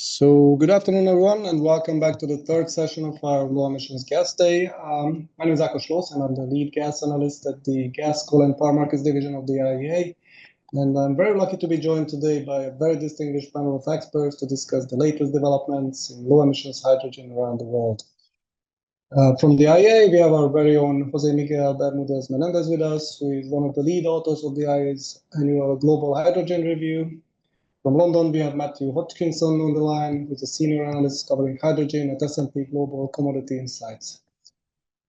Good afternoon, everyone, and welcome back to the third session of our Low Emissions Gas Day. My name is Akos Schloss, and I'm the lead gas analyst at the Gas, Coal, and Power Markets Division of the IEA. And I'm very lucky to be joined today by a very distinguished panel of experts to discuss the latest developments in low emissions hydrogen around the world. From the IEA, we have our very own Jose Miguel Bermudez Menendez with us, who is one of the lead authors of the IEA's annual Global Hydrogen Review. From London, we have Matthew Hodgkinson on the line, who's a senior analyst covering hydrogen at S&P Global Commodity Insights.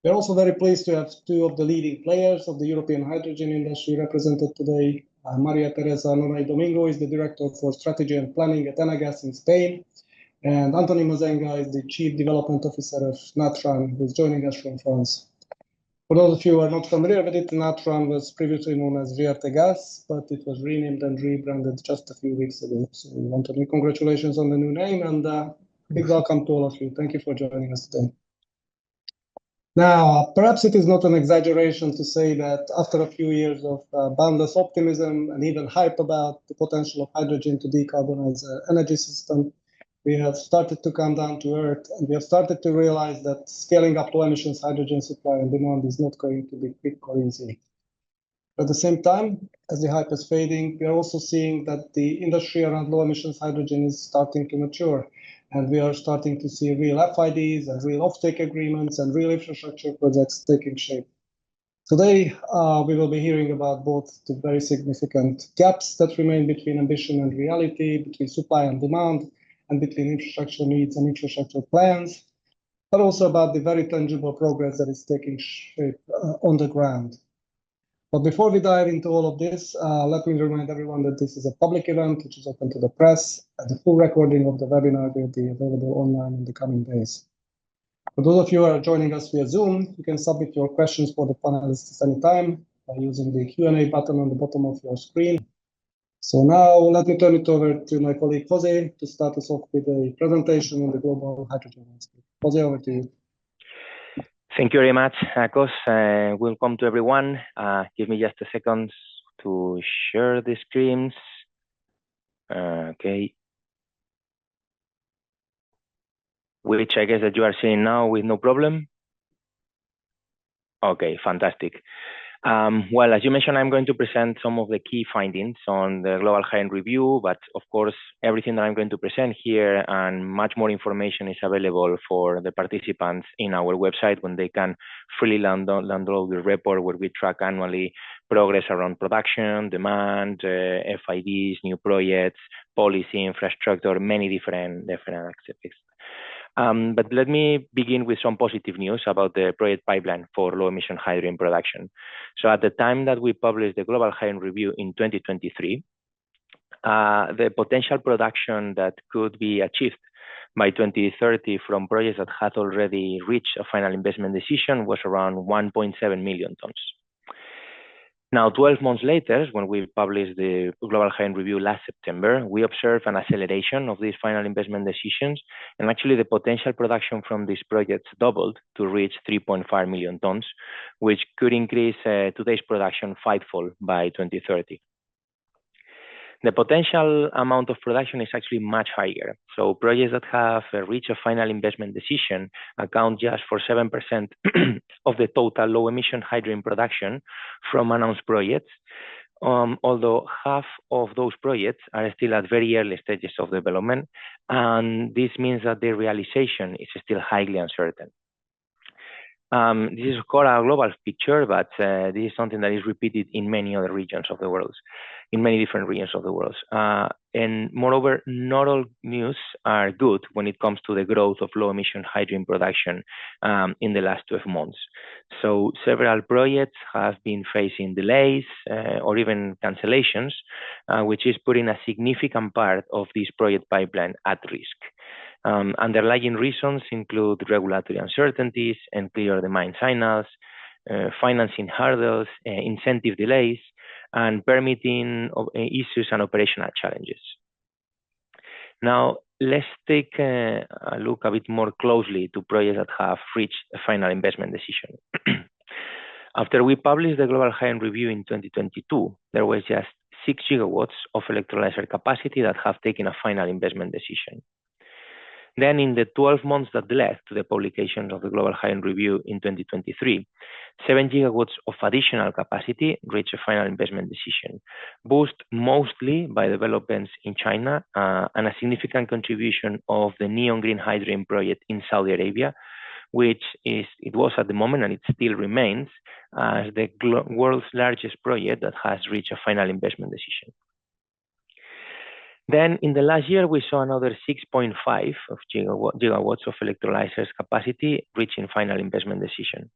We're also very pleased to have two of the leading players of the European hydrogen industry represented today. Maria Teresa Noray Domingo is the Director for Strategy and Planning at Enagas in Spain, and Anthony Mazenga is the Chief Development Officer of Natran, who is joining us from France. For those of you who are not familiar with it, Natran was previously known as Riarte Gas, but it was renamed and rebranded just a few weeks ago. So, Anthony, congratulations on the new name, and big welcome to all of you. Thank you for joining us today. Now, perhaps it is not an exaggeration to say that after a few years of boundless optimism and even hype about the potential of hydrogen to decarbonize the energy system, we have started to come down to earth, and we have started to realize that scaling up low emissions hydrogen supply and demand is not going to be quick or easy. At the same time, as the hype is fading, we are also seeing that the industry around low emissions hydrogen is starting to mature, and we are starting to see real FIDs and real offtake agreements and real infrastructure projects taking shape. Today, we will be hearing about both the very significant gaps that remain between ambition and reality, between supply and demand, and between infrastructure needs and infrastructure plans, but also about the very tangible progress that is taking shape on the ground. But before we dive into all of this, let me remind everyone that this is a public event which is open to the press, and the full recording of the webinar will be available online in the coming days. For those of you who are joining us via Zoom, you can submit your questions for the panelists anytime by using the Q&A button on the bottom of your screen. So now let me turn it over to my colleague Jose to start us off with a presentation on the global hydrogen landscape. Jose, over to you. Thank you very much, Akos. Welcome to everyone. Give me just a second to share the screens. Okay. Which I guess that you are seeing now with no problem. Okay, fantastic. Well, as you mentioned, I'm going to present some of the key findings on the Global Hydrogen Review, but of course, everything that I'm going to present here and much more information is available for the participants in our website when they can freely download the report where we track annually progress around production, demand, FIDs, new projects, policy, infrastructure, many different aspects. But let me begin with some positive news about the project pipeline for low emission hydrogen production. So at the time that we published the Global Hydrogen Review in 2023, the potential production that could be achieved by 2030 from projects that had already reached a final investment decision was around 1.7 million tons. Now, 12 months later, when we published the Global Hydrogen Review last September, we observed an acceleration of these final investment decisions, and actually the potential production from these projects doubled to reach 3.5 million tons, which could increase today's production fivefold by 2030. The potential amount of production is actually much higher. So projects that have reached a final investment decision account just for 7% of the total low emission hydrogen production from announced projects, although half of those projects are still at very early stages of development, and this means that their realization is still highly uncertain. This is called a global picture, but this is something that is repeated in many other regions of the world, in many different regions of the world. And moreover, not all news are good when it comes to the growth of low emission hydrogen production in the last 12 months. So several projects have been facing delays or even cancellations, which is putting a significant part of this project pipeline at risk. Underlying reasons include regulatory uncertainties and clear demand signals, financing hurdles, incentive delays, and permitting issues and operational challenges. Now, let's take a look a bit more closely to projects that have reached a final investment decision. After we published the Global Hydrogen Review in 2022, there was just 6 gigawatts of electrolyzer capacity that have taken a final investment decision. Then in the 12 months that led to the publication of the Global Hydrogen Review in 2023, 7 gigawatts of additional capacity reached a final investment decision, boosted mostly by developments in China and a significant contribution of the Neon Green Hydrogen project in Saudi Arabia, which it was at the moment and it still remains as the world's largest project that has reached a final investment decision. Then in the last year, we saw another 6.5 gigawatts of electrolyzers capacity reaching final investment decision.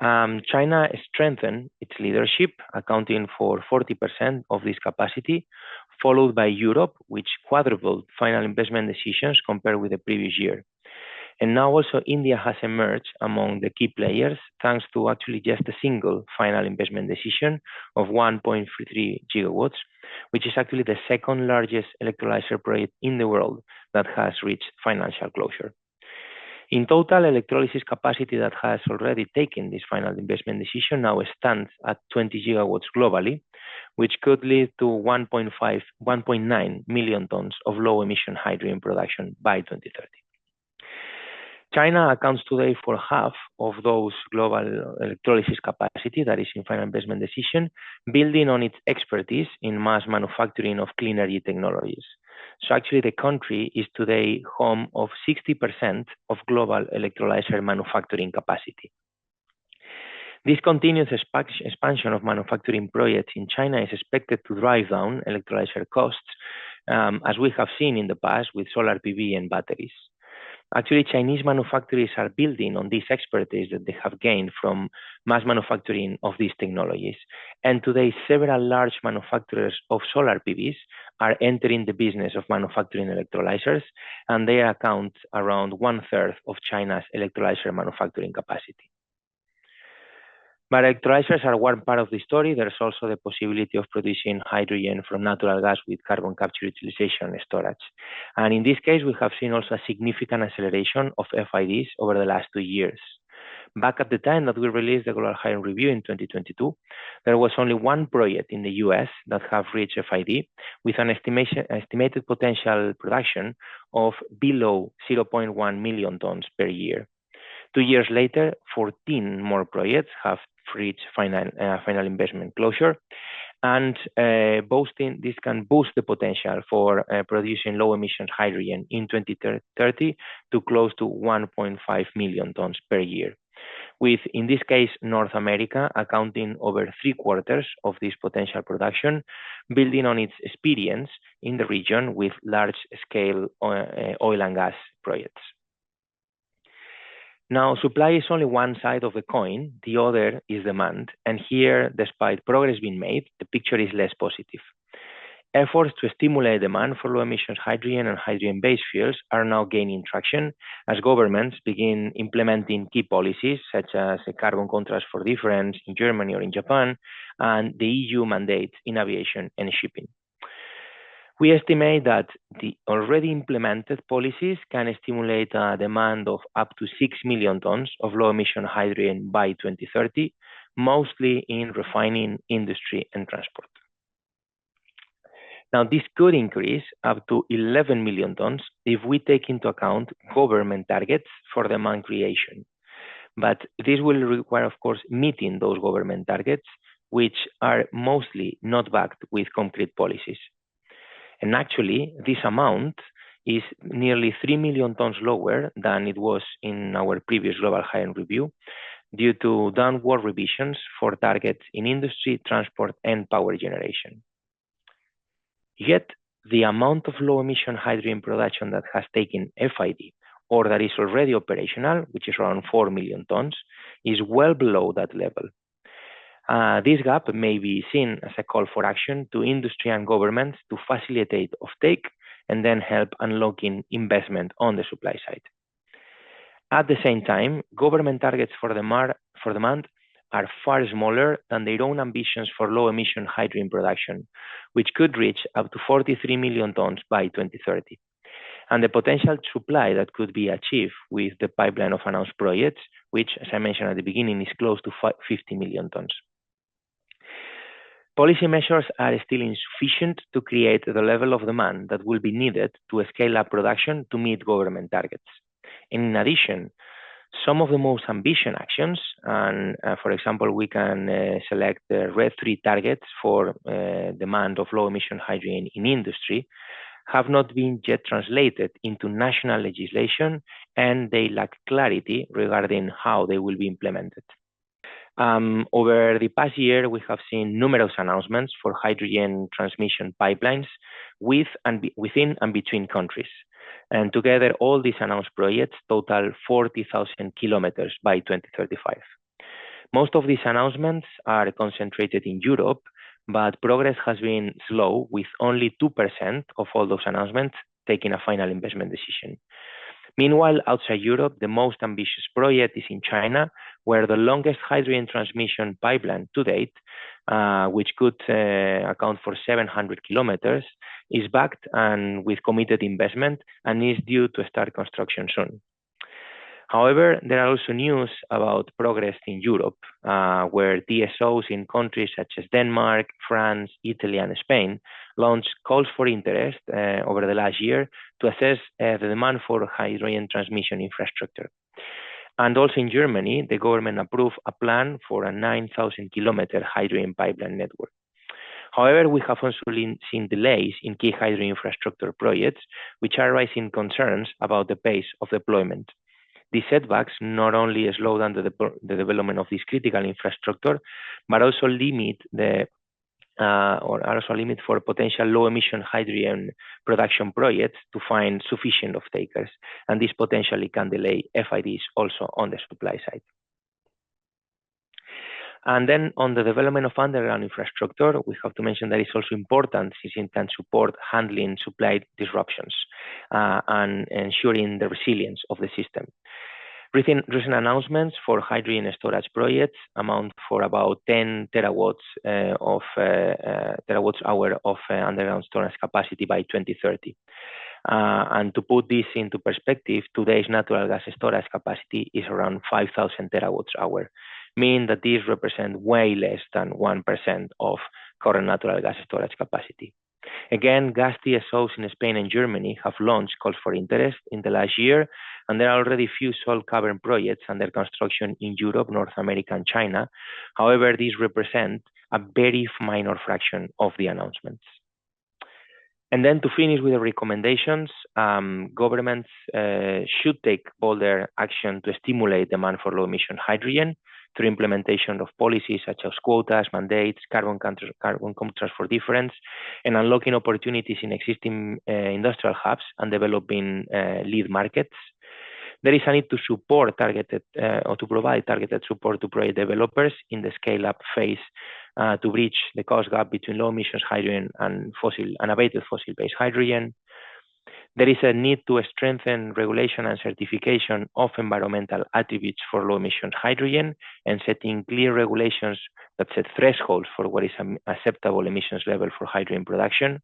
China strengthened its leadership, accounting for 40% of this capacity, followed by Europe, which quadrupled final investment decisions compared with the previous year. And now also India has emerged among the key players, thanks to actually just a single final investment decision of 1.3 gigawatts, which is actually the second largest electrolyzer project in the world that has reached financial closure. In total, electrolysis capacity that has already taken this final investment decision now stands at 20 gigawatts globally, which could lead to 1.9 million tons of low emission hydrogen production by 2030. China accounts today for half of those global electrolysis capacity that is in final investment decision, building on its expertise in mass manufacturing of clean energy technologies. So actually the country is today home of 60% of global electrolyzer manufacturing capacity. This continuous expansion of manufacturing projects in China is expected to drive down electrolyzer costs, as we have seen in the past with solar PV and batteries. Actually, Chinese manufacturers are building on this expertise that they have gained from mass manufacturing of these technologies. And today, several large manufacturers of solar PVs are entering the business of manufacturing electrolyzers, and they account around 1/3 of China's electrolyzer manufacturing capacity. But electrolyzers are one part of the story. There's also the possibility of producing hydrogen from natural gas with carbon capture, utilization, and storage. And in this case, we have seen also a significant acceleration of FIDs over the last 2 years. Back at the time that we released the Global Hydrogen Review in 2022, there was only one project in the US that have reached FID with an estimated potential production of below 0.1 million tons per year. 2 years later, 14 more projects have reached final investment closure, and this can boost the potential for producing low emissions hydrogen in 2030 to close to 1.5 million tons per year, with, in this case, North America accounting over 3/4 of this potential production, building on its experience in the region with large-scale oil and gas projects. Now, supply is only one side of the coin, the other is demand, and here, despite progress being made, the picture is less positive. Efforts to stimulate demand for low emissions hydrogen and hydrogen-based fuels are now gaining traction as governments begin implementing key policies such as a carbon contract for difference in Germany or in Japan, and the EU mandates in aviation and shipping. We estimate that the already implemented policies can stimulate a demand of up to 6 million tons of low emission hydrogen by 2030, mostly in refining, industry, and transport. Now, this could increase up to 11 million tons if we take into account government targets for demand creation. But this will require, of course, meeting those government targets, which are mostly not backed with concrete policies. And actually, this amount is nearly 3 million tons lower than it was in our previous Global Hydrogen Review due to downward revisions for targets in industry, transport, and power generation. Yet, the amount of low emission hydrogen production that has taken FID or that is already operational, which is around 4 million tons, is well below that level. This gap may be seen as a call for action to industry and governments to facilitate offtake and then help unlocking investment on the supply side. At the same time, government targets for demand are far smaller than their own ambitions for low emission hydrogen production, which could reach up to 43 million tons by 2030. And the potential supply that could be achieved with the pipeline of announced projects, which, as I mentioned at the beginning, is close to 50 million tons. Policy measures are still insufficient to create the level of demand that will be needed to scale up production to meet government targets. In addition, some of the most ambitious actions, and for example, we can select the RED III targets for demand of low emission hydrogen in industry, have not been yet translated into national legislation, and they lack clarity regarding how they will be implemented. Over the past year, we have seen numerous announcements for hydrogen transmission pipelines within and between countries. And together, all these announced projects total 40,000 kilometers by 2035. Most of these announcements are concentrated in Europe, but progress has been slow, with only 2% of all those announcements taking a final investment decision. Meanwhile, outside Europe, the most ambitious project is in China, where the longest hydrogen transmission pipeline to date, which could account for 700 kilometers, is backed and with committed investment and is due to start construction soon. However, there are also news about progress in Europe, where TSOs in countries such as Denmark, France, Italy, and Spain launched calls for interest over the last year to assess the demand for hydrogen transmission infrastructure. And also in Germany, the government approved a plan for a 9,000-kilometer hydrogen pipeline network. However, we have also seen delays in key hydrogen infrastructure projects, which are raising concerns about the pace of deployment. These setbacks not only slow down the development of this critical infrastructure, but also limit for potential low-emission hydrogen production projects to find sufficient off-takers, and this potentially can delay FIDs also on the supply side. And then on the development of underground infrastructure, we have to mention that it's also important since it can support handling supply disruptions and ensuring the resilience of the system. Recent announcements for hydrogen storage projects amount for about 10 terawatts hour of underground storage capacity by 2030. And to put this into perspective, today's natural gas storage capacity is around 5,000 terawatts hour, meaning that these represent way less than 1% of current natural gas storage capacity. Again, gas TSOs in Spain and Germany have launched calls for interest in the last year, and there are already few salt cavern projects under construction in Europe, North America, and China. However, these represent a very minor fraction of the announcements. And then to finish with the recommendations, governments should take bolder action to stimulate demand for low-emission hydrogen through implementation of policies such as quotas, mandates, carbon contracts for difference, and unlocking opportunities in existing industrial hubs and developing lead markets. There is a need to support targeted or to provide targeted support to project developers in the scale-up phase to bridge the cost gap between low-emissions hydrogen and unabated fossil-based hydrogen. There is a need to strengthen regulation and certification of environmental attributes for low-emissions hydrogen and setting clear regulations that set thresholds for what is an acceptable emissions level for hydrogen production.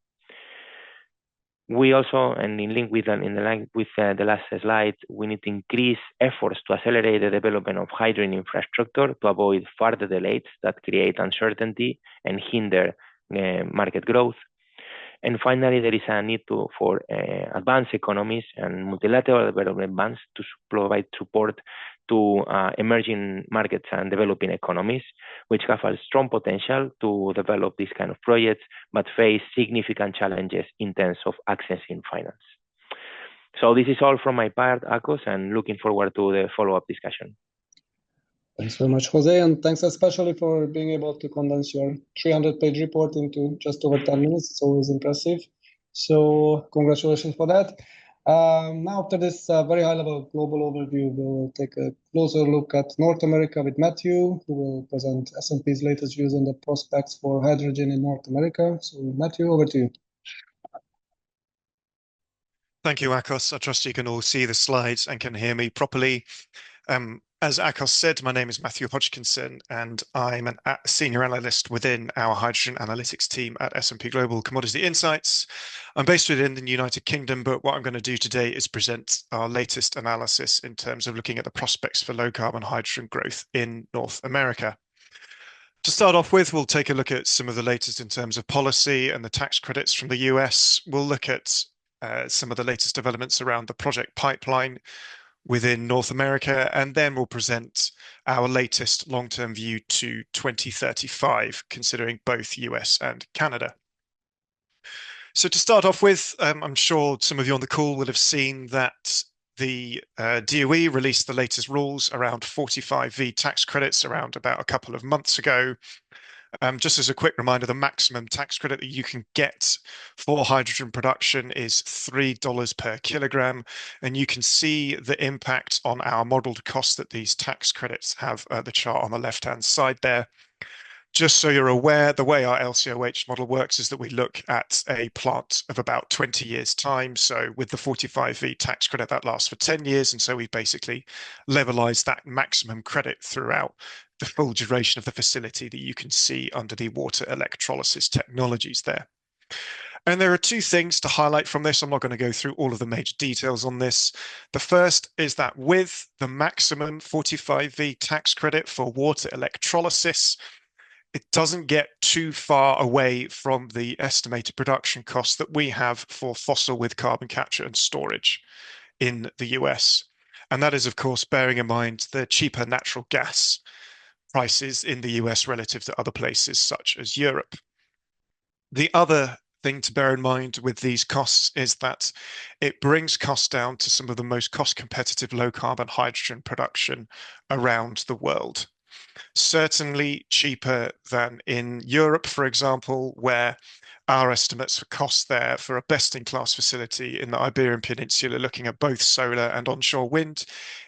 We also, and in line with the last slide, we need to increase efforts to accelerate the development of hydrogen infrastructure to avoid further delays that create uncertainty and hinder market growth. And finally, there is a need for advanced economies and multilateral development banks to provide support to emerging markets and developing economies, which have a strong potential to develop these kind of projects, but face significant challenges in terms of accessing finance. So this is all from my part, Akos, and looking forward to the follow-up discussion. Thanks very much, Jose, and thanks especially for being able to condense your 300-page report into just over 10 minutes. It's always impressive. So congratulations for that. Now, after this very high-level global overview, we'll take a closer look at North America with Matthew, who will present S&P's latest views on the prospects for hydrogen in North America. So Matthew, over to you. Thank you, Akos. I trust you can all see the slides and can hear me properly. As Akos said, my name is Matthew Hodgkinson, and I'm a senior analyst within our hydrogen analytics team at S&P Global Commodity Insights. I'm based within the United Kingdom, but what I'm going to do today is present our latest analysis in terms of looking at the prospects for low-carbon hydrogen growth in North America. To start off with, we'll take a look at some of the latest in terms of policy and the tax credits from the US. We'll look at some of the latest developments around the project pipeline within North America, and then we'll present our latest long-term view to 2035, considering both US and Canada. So to start off with, I'm sure some of you on the call will have seen that the DOE released the latest rules around 45V tax credits around about a couple of months ago. Just as a quick reminder, the maximum tax credit that you can get for hydrogen production is $3 per kilogram, and you can see the impact on our modeled cost that these tax credits have, the chart on the left-hand side there. Just so you're aware, the way our LCOH model works is that we look at a plant of about 20 years' time. So with the 45V tax credit, that lasts for 10 years. And so we basically levelized that maximum credit throughout the full duration of the facility that you can see under the water electrolysis technologies there. And there are two things to highlight from this. I'm not going to go through all of the major details on this. The first is that with the maximum 45V tax credit for water electrolysis, it doesn't get too far away from the estimated production costs that we have for fossil with carbon capture and storage in the US. And that is, of course, bearing in mind the cheaper natural gas prices in the US relative to other places such as Europe. The other thing to bear in mind with these costs is that it brings costs down to some of the most cost competitive low carbon hydrogen production around the world. Certainly cheaper than in Europe, for example, where our estimates for costs there for a best-in-class facility in the Iberian Peninsula, looking at both solar and onshore wind,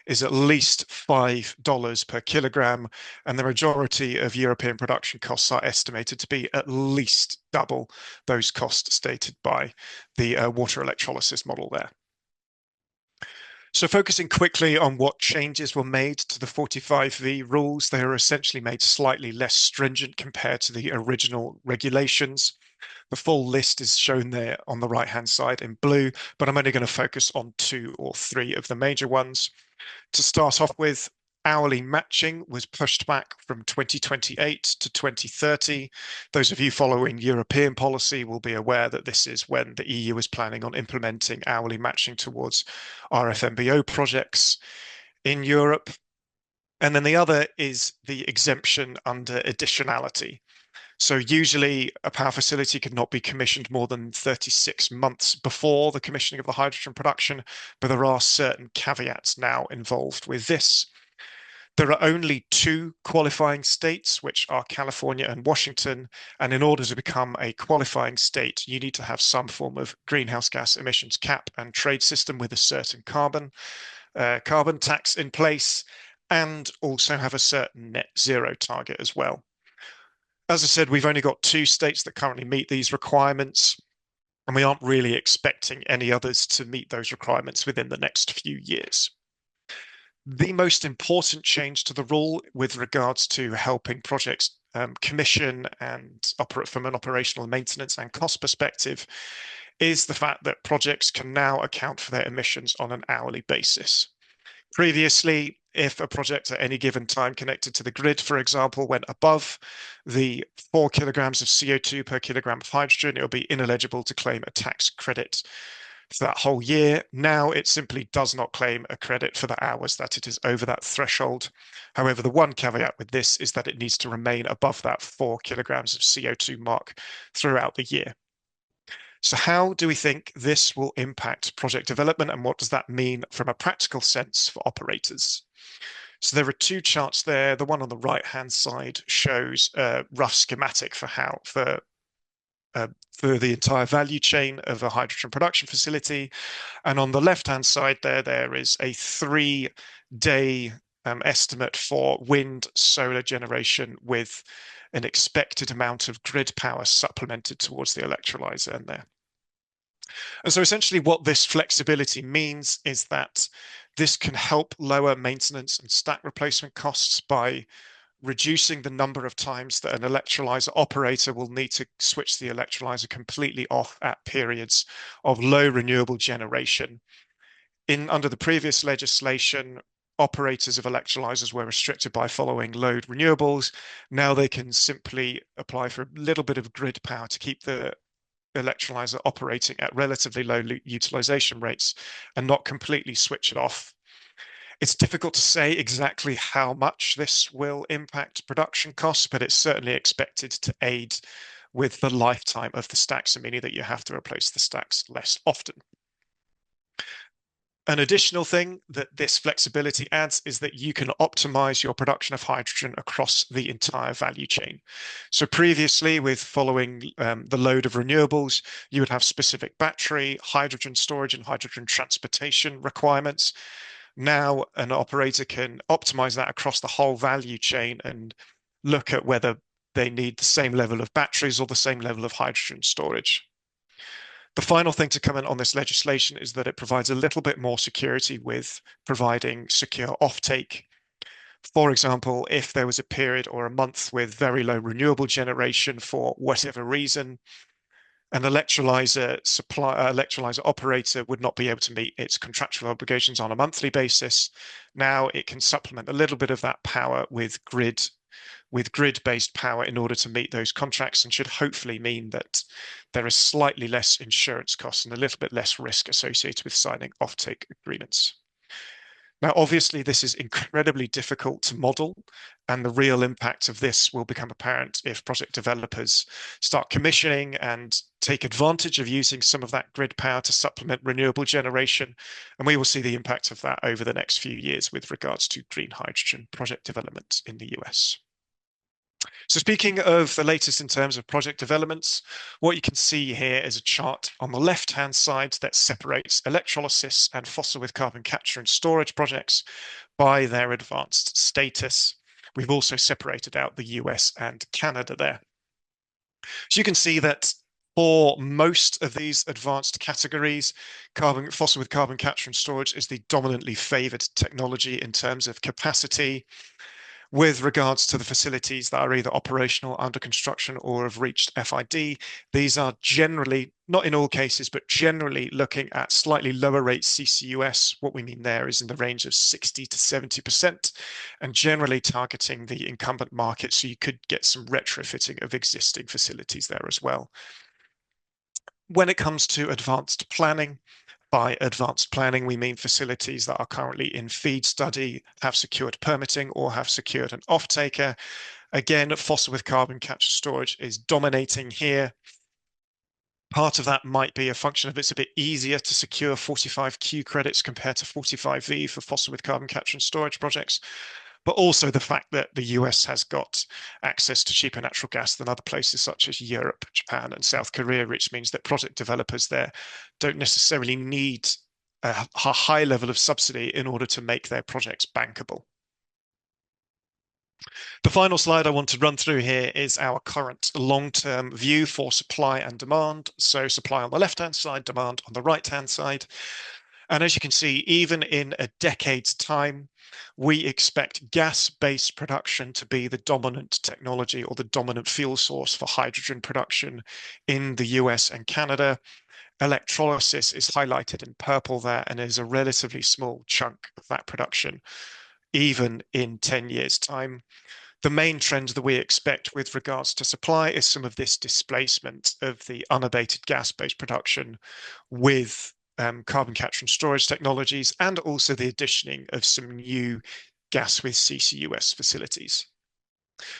is at least $5 per kilogram, and the majority of European production costs are estimated to be at least double those costs stated by the water electrolysis model there. So focusing quickly on what changes were made to the 45V rules, they are essentially made slightly less stringent compared to the original regulations. The full list is shown there on the right-hand side in blue, but I'm only going to focus on 2 or 3 of the major ones. To start off with, hourly matching was pushed back from 2028 to 2030. Those of you following European policy will be aware that this is when the EU is planning on implementing hourly matching towards RFMBO projects in Europe. And then the other is the exemption under additionality. So usually a power facility could not be commissioned more than 36 months before the commissioning of the hydrogen production, but there are certain caveats now involved with this. There are only 2 qualifying states, which are California and Washington. And in order to become a qualifying state, you need to have some form of greenhouse gas emissions cap and trade system with a certain carbon tax in place, and also have a certain net zero target as well. As I said, we've only got 2 states that currently meet these requirements, and we aren't really expecting any others to meet those requirements within the next few years. The most important change to the rule with regards to helping projects commission and operate from an operational maintenance and cost perspective is the fact that projects can now account for their emissions on an hourly basis. Previously, if a project at any given time connected to the grid, for example, went above the 4 kilograms of CO2 per kilogram of hydrogen, it will be ineligible to claim a tax credit for that whole year. Now it simply does not claim a credit for the hours that it is over that threshold. However, the one caveat with this is that it needs to remain above that 4 kilograms of CO2 mark throughout the year. So how do we think this will impact project development, and what does that mean from a practical sense for operators? So there are 2 charts there. The one on the right-hand side shows a rough schematic for the entire value chain of a hydrogen production facility. And on the left-hand side there is a 3-day estimate for wind solar generation with an expected amount of grid power supplemented towards the electrolyzer in there. And so essentially what this flexibility means is that this can help lower maintenance and stack replacement costs by reducing the number of times that an electrolyzer operator will need to switch the electrolyzer completely off at periods of low renewable generation. Under the previous legislation, operators of electrolyzers were restricted by following load renewables. Now they can simply apply for a little bit of grid power to keep the electrolyzer operating at relatively low utilization rates and not completely switch it off. It's difficult to say exactly how much this will impact production costs, but it's certainly expected to aid with the lifetime of the stacks, meaning that you have to replace the stacks less often. An additional thing that this flexibility adds is that you can optimize your production of hydrogen across the entire value chain. So previously, with following the load of renewables, you would have specific battery, hydrogen storage, and hydrogen transportation requirements. Now, an operator can optimize that across the whole value chain and look at whether they need the same level of batteries or the same level of hydrogen storage. The final thing to comment on this legislation is that it provides a little bit more security with providing secure offtake. For example, if there was a period or a month with very low renewable generation for whatever reason, an electrolyzer operator would not be able to meet its contractual obligations on a monthly basis. Now it can supplement a little bit of that power with grid-based power in order to meet those contracts, and should hopefully mean that there is slightly less insurance costs and a little bit less risk associated with signing offtake agreements. Now, obviously, this is incredibly difficult to model, and the real impact of this will become apparent if project developers start commissioning and take advantage of using some of that grid power to supplement renewable generation. And we will see the impact of that over the next few years with regards to green hydrogen project development in the US. So speaking of the latest in terms of project developments, what you can see here is a chart on the left-hand side that separates electrolysis and fossil with carbon capture and storage projects by their advanced status. We've also separated out the US and Canada there. So you can see that for most of these advanced categories, fossil with carbon capture and storage is the dominantly favored technology in terms of capacity. With regards to the facilities that are either operational, under construction, or have reached FID, these are generally, not in all cases, but generally looking at slightly lower rate CCUS. What we mean there is in the range of 60 to 70%, and generally targeting the incumbent market, so you could get some retrofitting of existing facilities there as well. When it comes to advanced planning, by advanced planning, we mean facilities that are currently in FEED study, have secured permitting, or have secured an off-taker. Again, fossil with carbon capture storage is dominating here. Part of that might be a function of it's a bit easier to secure 45Q credits compared to 45V for fossil with carbon capture and storage projects, but also the fact that the US has got access to cheaper natural gas than other places such as Europe, Japan, and South Korea, which means that project developers there don't necessarily need a high level of subsidy in order to make their projects bankable. The final slide I want to run through here is our current long-term view for supply and demand. So supply on the left-hand side, demand on the right-hand side. And as you can see, even in a decade's time, we expect gas-based production to be the dominant technology or the dominant fuel source for hydrogen production in the US and Canada. Electrolysis is highlighted in purple there and is a relatively small chunk of that production, even in 10 years' time. The main trend that we expect with regards to supply is some of this displacement of the unabated gas-based production with carbon capture and storage technologies, and also the additioning of some new gas with CCUS facilities.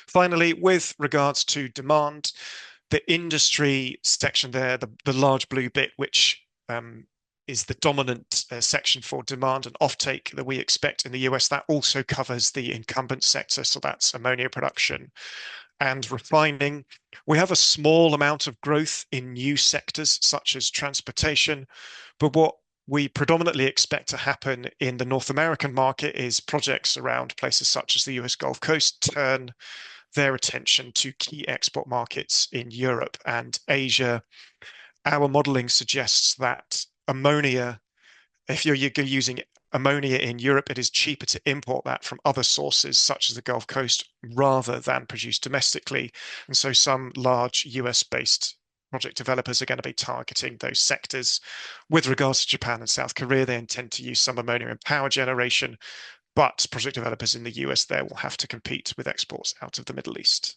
Finally, with regards to demand, the industry section there, the large blue bit, which is the dominant section for demand and offtake that we expect in the US, that also covers the incumbent sector, so that's ammonia production and refining. We have a small amount of growth in new sectors such as transportation, but what we predominantly expect to happen in the North American market is projects around places such as the US Gulf Coast turn their attention to key export markets in Europe and Asia. Our modeling suggests that ammonia, if you're using ammonia in Europe, it is cheaper to import that from other sources such as the Gulf Coast rather than produce domestically. And so some large US-based project developers are going to be targeting those sectors. With regards to Japan and South Korea, they intend to use some ammonia in power generation, but project developers in the US there will have to compete with exports out of the Middle East.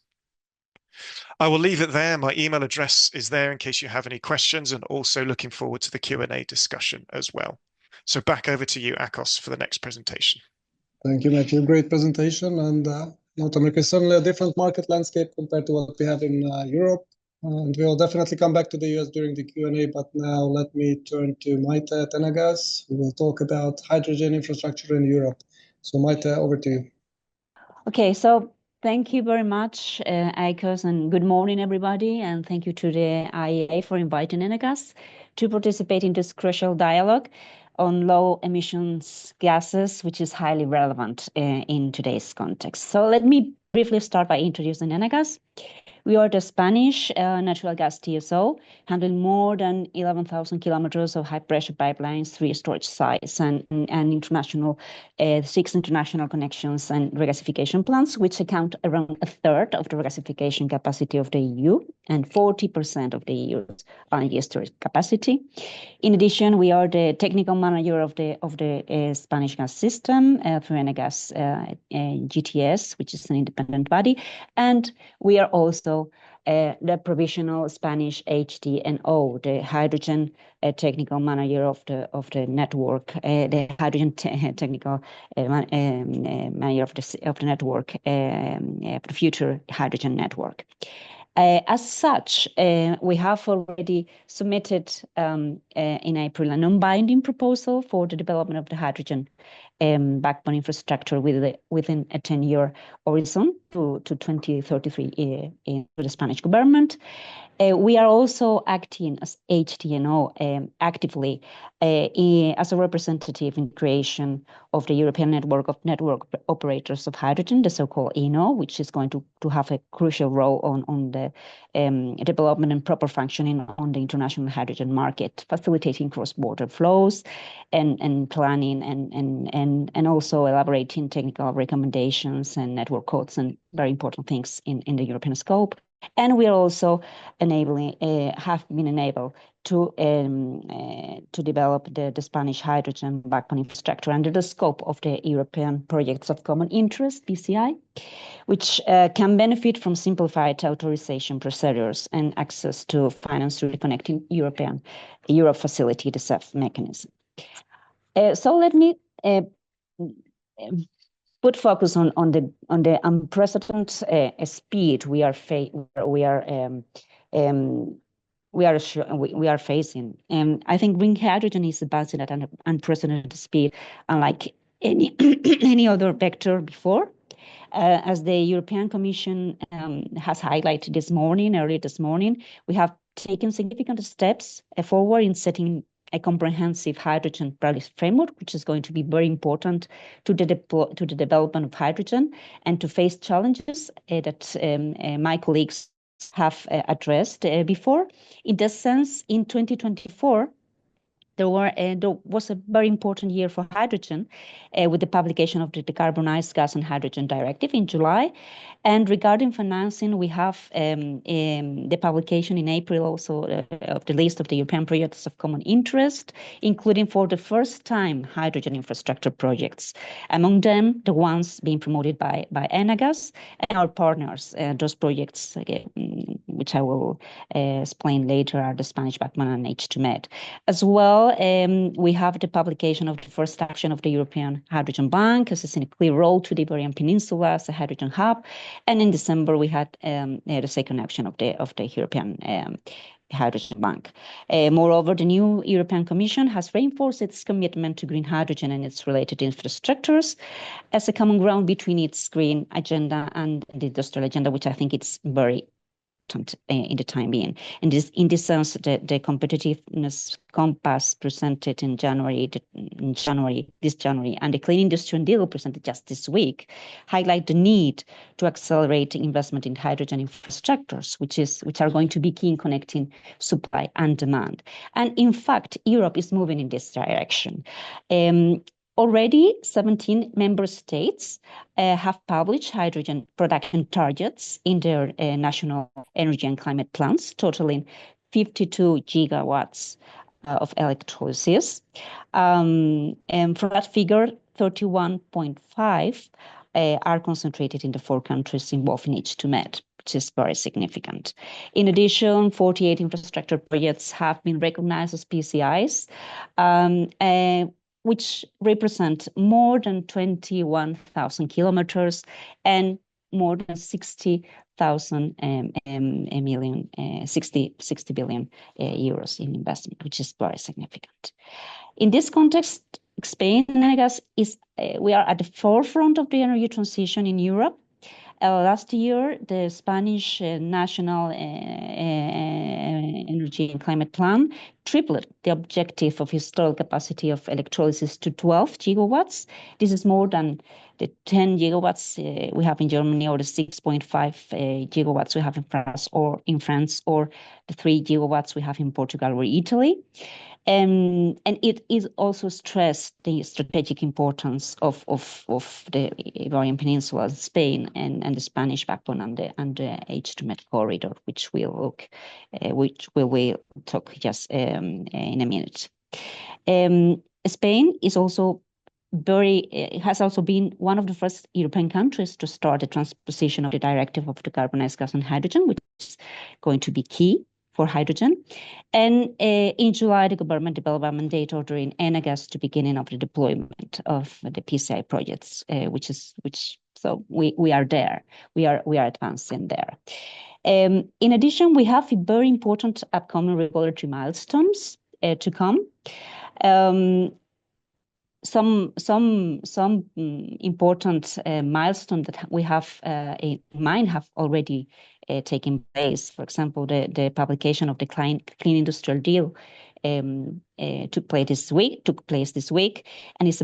I will leave it there. My email address is there in case you have any questions, and also looking forward to the Q&A discussion as well. So back over to you, Akos, for the next presentation. Thank you, Matthew. Great presentation. And North America is certainly a different market landscape compared to what we have in Europe. And we'll definitely come back to the US during the Q&A, but now let me turn to Maite at Enagas, who will talk about hydrogen infrastructure in Europe. So Maite, over to you. Okay, so thank you very much, Akos, and good morning, everybody. And thank you to the IEA for inviting Enagas to participate in this crucial dialogue on low emissions gases, which is highly relevant in today's context. So let me briefly start by introducing Enagas. We are the Spanish natural gas TSO, handling more than 11,000 kilometers of high-pressure pipelines, 3 storage sites, and international 6 international connections and regasification plants, which account around a third of the regasification capacity of the EU and 40% of the EU's LNG storage capacity. In addition, we are the technical manager of the Spanish gas system through Enagas GTS, which is an independent body, and we are also the provisional Spanish HTNO, the hydrogen technical manager of the network, the hydrogen technical manager of the network, for the future hydrogen network. As such, we have already submitted in April a non-binding proposal for the development of the hydrogen backbone infrastructure within a 10-year horizon to 2033 to the Spanish government. We are also acting as HTNO actively as a representative in creation of the European network of network operators of hydrogen, the so-called ENO, which is going to have a crucial role on the development and proper functioning on the international hydrogen market, facilitating cross-border flows and planning and also elaborating technical recommendations and network codes and very important things in the European scope. And we are also have been enabled to develop the Spanish hydrogen backbone infrastructure under the scope of the European Projects of Common Interest, PCI, which can benefit from simplified authorization procedures and access to finance through the Connecting Europe Facility, the CEF mechanism. So let me put focus on the unprecedented speed we are facing. I think green hydrogen is advancing at an unprecedented speed, unlike any other vector before. As the European Commission has highlighted earlier this morning, we have taken significant steps forward in setting a comprehensive hydrogen policy framework, which is going to be very important to the development of hydrogen and to face challenges that my colleagues have addressed before. In this sense, in 2024, there was a very important year for hydrogen with the publication of the Decarbonized Gas and Hydrogen Directive in July. And regarding financing, we have the publication in April also of the list of the European Projects of Common Interest, including for the first time hydrogen infrastructure projects. Among them, the ones being promoted by Enagas and our partners. Those projects, which I will explain later, are the Spanish backbone and H2Med. As well, we have the publication of the first action of the European Hydrogen Bank, assessing a clear role to the Iberian Peninsula as a hydrogen hub. And in December, we had the second action of the European Hydrogen Bank. Moreover, the new European Commission has reinforced its commitment to green hydrogen and its related infrastructures as a common ground between its green agenda and the industrial agenda, which I think it's very in the time being. In this sense, the competitiveness compass presented in January, and the Clean Industry Deal presented just this week highlight the need to accelerate investment in hydrogen infrastructures, which are going to be key in connecting supply and demand. And in fact, Europe is moving in this direction. Already, 17 member states have published hydrogen production targets in their national energy and climate plans, totaling 52 gigawatts of electrolysis. And from that figure, 31.5 are concentrated in the 4 countries involved in H2Med, which is very significant. In addition, 48 infrastructure projects have been recognized as PCIs, which represent more than 21,000 kilometers and more than 60 billion euros in investment, which is very significant. In this context, Spain we are at the forefront of the energy transition in Europe. Last year, the Spanish National Energy and Climate Plan tripled the objective of installed capacity of electrolysis to 12 gigawatts. This is more than the 10 gigawatts we have in Germany, or the 6.5 gigawatts we have in France, or the 3 gigawatts we have in Portugal or Italy. And it is also stressed the strategic importance of the Iberian Peninsula, Spain, and the Spanish backbone and the H2Med corridor, which we will talk just in a minute. Spain is also has also been one of the first European countries to start the transposition of the directive of decarbonized gas and hydrogen, which is going to be key for hydrogen. And in July, the government developed a mandate ordering Enagás to beginning of the deployment of the PCI projects, so we are there. We are advancing there. In addition, we have very important upcoming regulatory milestones to come. Some important milestones that we have in mind have already taken place. For example, the publication of the Clean Industrial Deal took place this week, and it's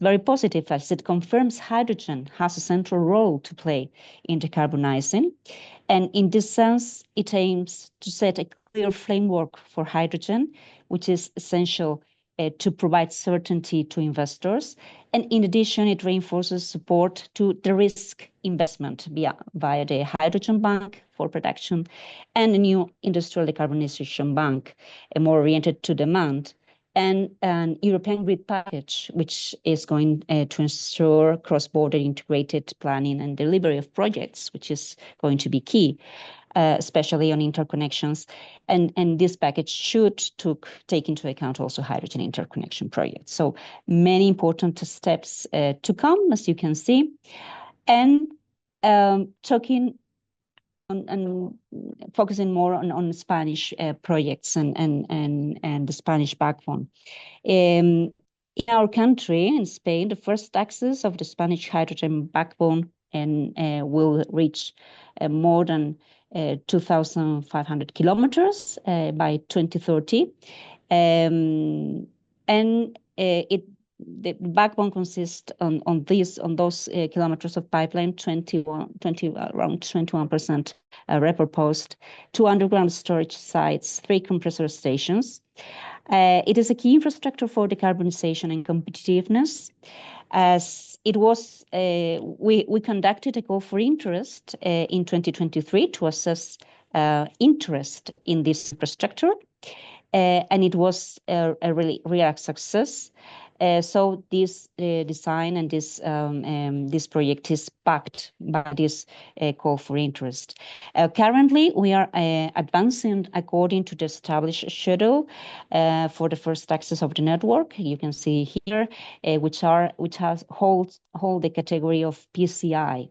very positive as it confirms hydrogen has a central role to play in decarbonizing. And in this sense, it aims to set a clear framework for hydrogen, which is essential to provide certainty to investors. And in addition, it reinforces support to the risk investment via the Hydrogen Bank for production and a new industrial decarbonization bank, more oriented to demand, and an European grid package, which is going to ensure cross-border integrated planning and delivery of projects, which is going to be key, especially on interconnections. And this package should take into account also hydrogen interconnection projects. So many important steps to come, as you can see. And talking and focusing more on Spanish projects and the Spanish backbone. In our country, in Spain, the first axis of the Spanish hydrogen backbone will reach more than 2,500 kilometers by 2030. The backbone consists on those kilometers of pipeline, around 21% repurposed, 2 underground storage sites, 3 compressor stations. It is a key infrastructure for decarbonization and competitiveness. As it was, we conducted a call for interest in 2023 to assess interest in this infrastructure, and it was a real success. So this design and this project is backed by this call for interest. Currently, we are advancing according to the established schedule for the first access of the network. You can see here, which hold the category of PCI.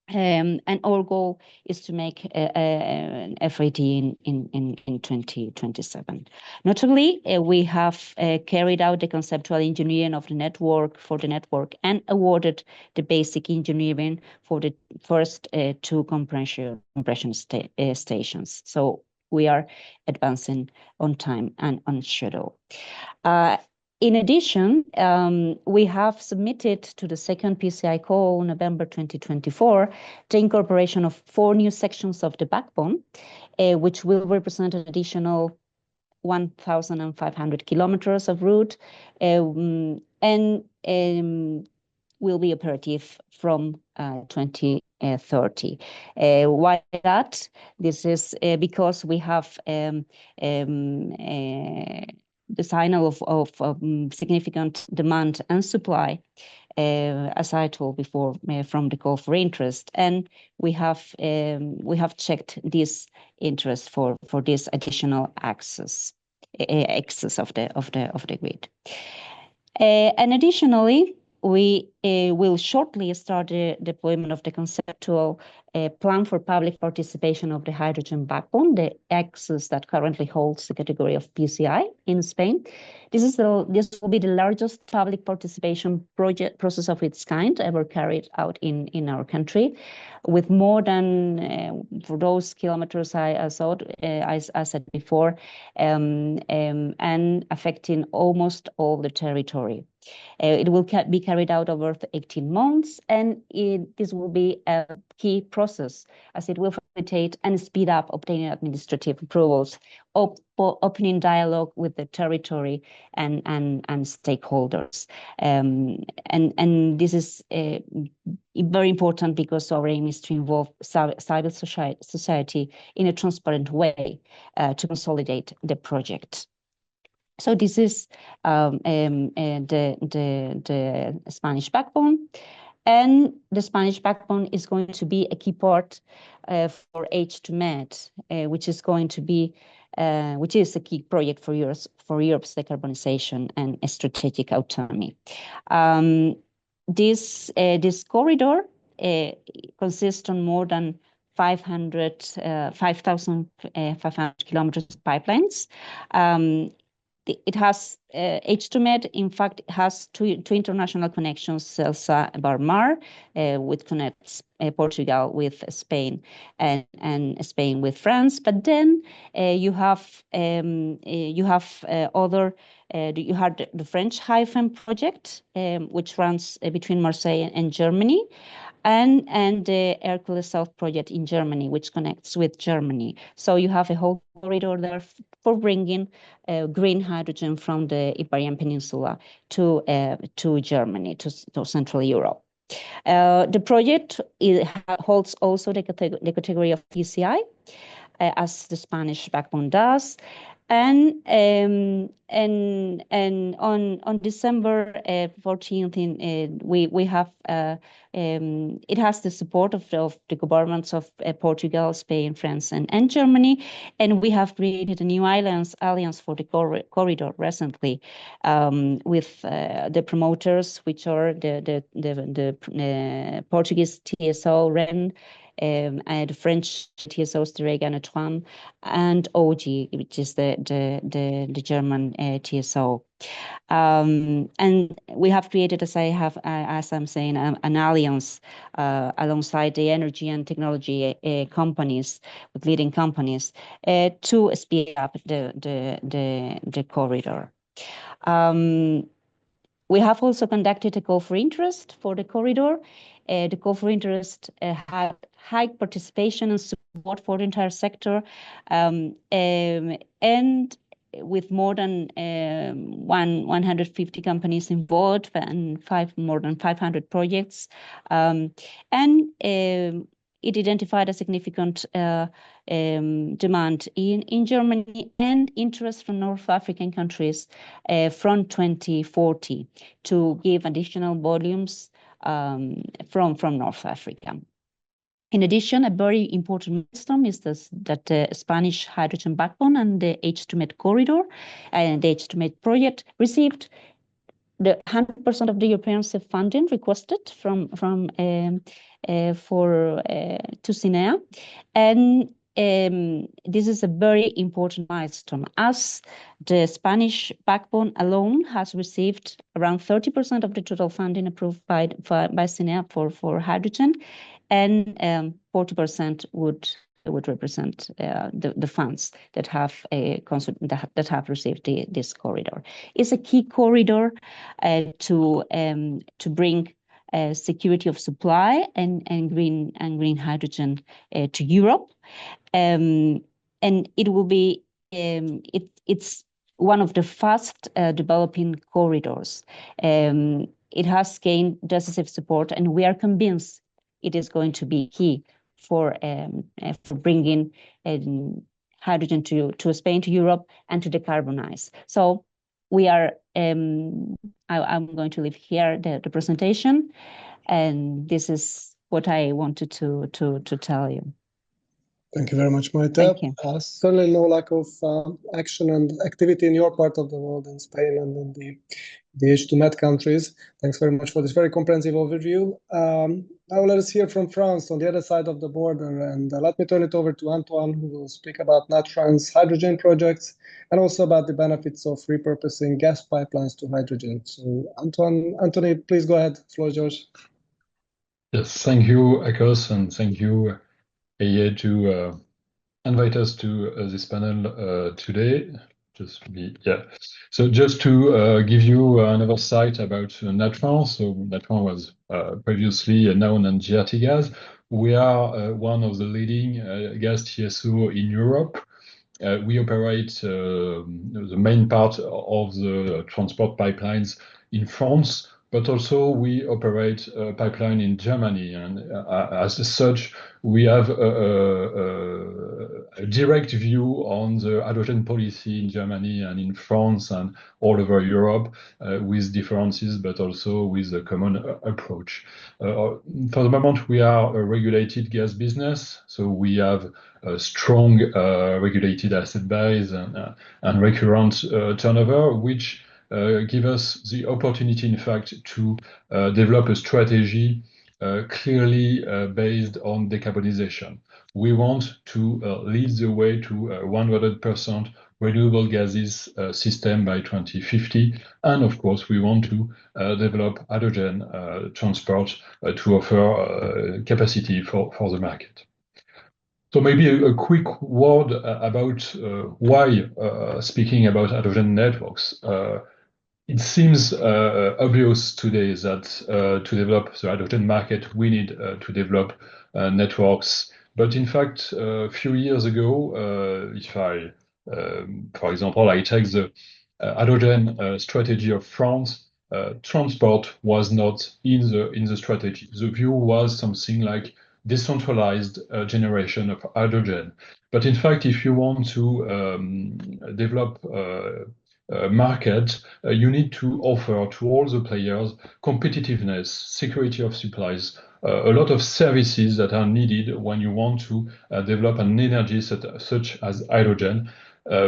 And our goal is to make an FID in 2027. Notably, we have carried out the conceptual engineering of the network and awarded the basic engineering for the first 2 compression stations. So we are advancing on time and on schedule. In addition, we have submitted to the second PCI call in November 2024 the incorporation of 4 new sections of the backbone, which will represent an additional 1,500 kilometers of route and will be operative from 2030. Why that? This is because we have the signal of significant demand and supply, as I told before, from the call for interest, and we have checked this interest for this additional access of the grid. And additionally, we will shortly start the deployment of the conceptual plan for public participation of the hydrogen backbone, the axis that currently holds the category of PCI in Spain. This will be the largest public participation process of its kind ever carried out in our country, with more than for those kilometers I said before, and affecting almost all the territory. It will be carried out over 18 months, and this will be a key process, as it will facilitate and speed up obtaining administrative approvals, opening dialogue with the territory and stakeholders. And this is very important because our aim is to involve civil society in a transparent way to consolidate the project. So this is the Spanish backbone, and the Spanish backbone is going to be a key part for H2Med, which is a key project for Europe's decarbonization and strategic autonomy. This corridor consists on more than 5,500 kilometers of pipelines. It has H2Med, in fact, has two international connections, Celsa Barmar, which connects Portugal with Spain and Spain with France. But then you have the French Hyphen project, which runs between Marseille and Germany, and the Hercules South project in Germany, which connects with Germany. So you have a whole corridor there for bringing green hydrogen from the Iberian Peninsula to Germany, to Central Europe. The project holds also the category of PCI, as the Spanish backbone does. And on December 14th, we have it has the support of the governments of Portugal, Spain, France, and Germany, and we have created a new alliance for the corridor recently, with the promoters, which are the Portuguese TSO REN, and the French TSOs Direct and Antoine, and OG, which is the German TSO. And we have created, as I'm saying, an alliance alongside the energy and technology companies, with leading companies, to speed up the corridor. We have also conducted a call for interest for the corridor. The call for interest had high participation and support for the entire sector, and with more than 150 companies involved and more than 500 projects. And it identified a significant demand in Germany and interest from North African countries from 2040 to give additional volumes from North Africa. In addition, a very important milestone is that the Spanish hydrogen backbone and the H2Med corridor and the H2Med project received the 100% of the European funding requested to CINEA, and this is a very important milestone, as the Spanish backbone alone has received around 30% of the total funding approved by CINEA for hydrogen, and 40% would represent the funds that have received this corridor. It's a key corridor to bring security of supply and green hydrogen to Europe, and it will be it's one of the fast developing corridors. It has gained decisive support, and we are convinced it is going to be key for bringing hydrogen to Spain, to Europe, and to decarbonize. So we are. I'm going to leave here the presentation, and this is what I wanted to tell you. Thank you very much, Maite. Thank you. Certainly no lack of action and activity in your part of the world, in Spain and in the H2 Med countries. Thanks very much for this very comprehensive overview. Now let us hear from France on the other side of the border. And let me turn it over to Antoine, who will speak about Natran's hydrogen projects and also about the benefits of repurposing gas pipelines to hydrogen. So Anthony, please go ahead. The floor is yours. Yes, thank you, Akos, and thank you, IEA, to invite us to this panel today. So just to give you another sight about Natran. So Natran was previously known as GRTgaz. We are one of the leading gas TSO in Europe. We operate the main part of the transport pipelines in France, but also we operate a pipeline in Germany. And as such, we have a direct view on the hydrogen policy in Germany and in France and all over Europe, with differences, but also with a common approach. For the moment, we are a regulated gas business, so we have a strong regulated asset base and recurrent turnover, which give us the opportunity, in fact, to develop a strategy clearly based on decarbonization. We want to lead the way to a 100% renewable gases system by 2050. And of course, we want to develop hydrogen transport to offer capacity for the market. So maybe a quick word about why speaking about hydrogen networks. It seems obvious today that to develop the hydrogen market, we need to develop networks. But in fact, a few years ago, if I, for example, I take the hydrogen strategy of France, transport was not in the strategy. The view was something like decentralized generation of hydrogen. But in fact, if you want to develop market, you need to offer to all the players competitiveness, security of supplies, a lot of services that are needed when you want to develop an energy such as hydrogen.